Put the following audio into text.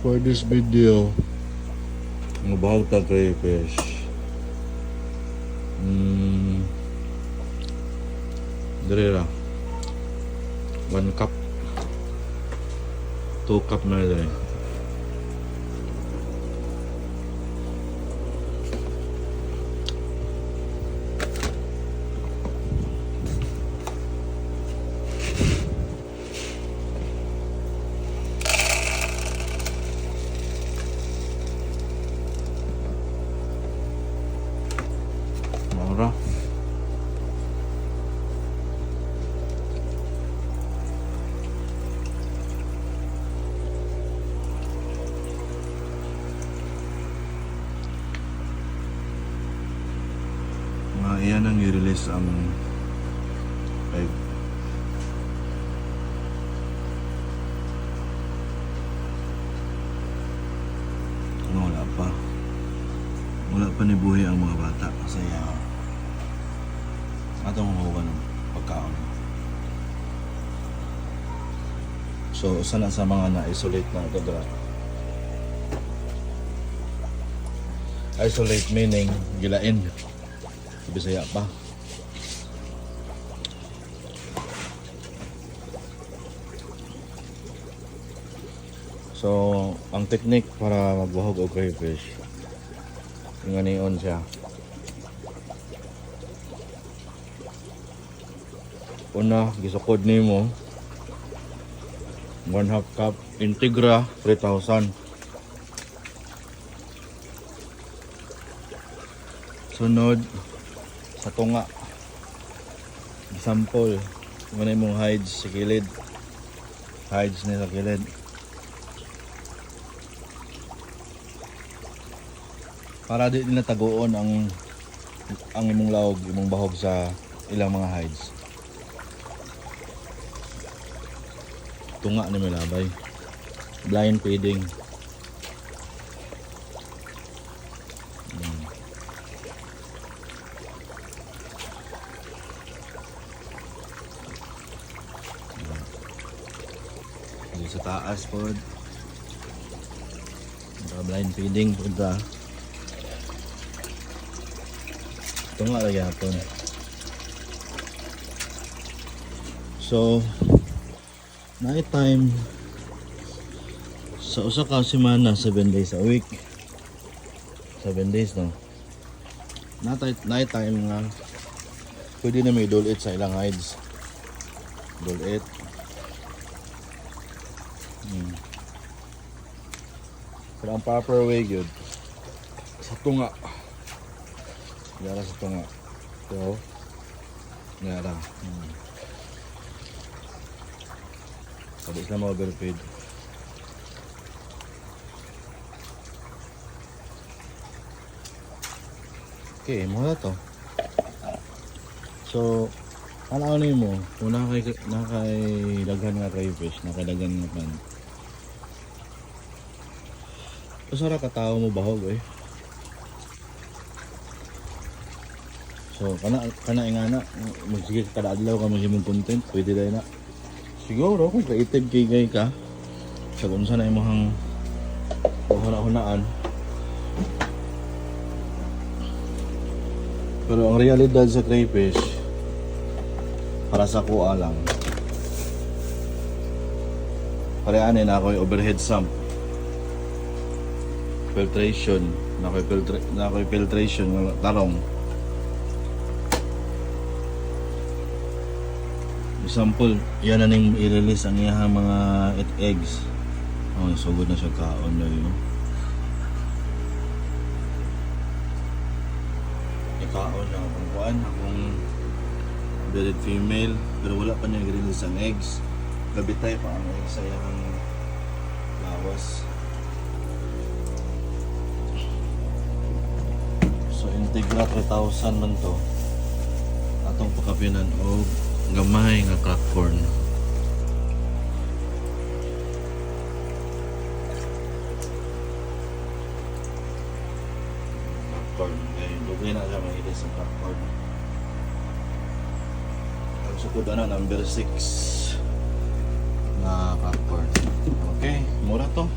for this video. Mabahag ta crayfish. Dire ra. 1 cup. 2 cup na dire. Mura. Iyan ang i-release ang egg. Wala pa ni buhay ang mga bata kasi atong huwag ng pagkaon. So sana sa mga na-isolate na ito dra. Isolate meaning gilain. Bisaya pa. So ang technique para magbuhog og crayfish, inganion siya. Una, gisukod nimo 1/2 cup Integra 3000. Sunod sa tunga, sample muna mong hides sa kilid, hides na sa kilid. Para di nila taguon ang imong lawog, imong bahog sa ilang mga hides. Tunga ni milabay. Blind feeding. Sa taas po blind feeding po da. Ito nga lagi hapon. So night time sa usa ka semana, 7 days a week, 7 days no. Night time nga pwede na may dole it sa ilang hides. Dole it. Pero ang proper way yun sa tunga. Yara sa tunga. Ito. Yara. Sabis na ma-overfeed. Okay, muna to. So ano mo? Kung nakay-daghan nga crayfish, nakay-daghan nga pan. Pasara ka tao mo bahog eh. So kana ingana magsige kada adlaw ka magimong content, pwede dai na. Siguro kung creative kay ka sa kung saan na imong hunaan. Pero ang realidad sa crayfish para sa kuha lang. Parehanin na ako yung overhead sump. Filtration. Na ako yung filtration ng tarong. Example, yan na nang i-release ang iyang mga eggs. Oh, sugod na siya kaon na yun. Ikaon na akong kuhaan, akong bearded female, pero wala pa niya i-release ang eggs. Gabitay pa ang eggs sa iyang lawas. So Integra 3000 man to. Atong pakapinan o gamay nga crack corn. Crack corn. Dugay na siya mahilis sa crack corn. Ang sukod na number 6 na crack corn. Okay, mura to.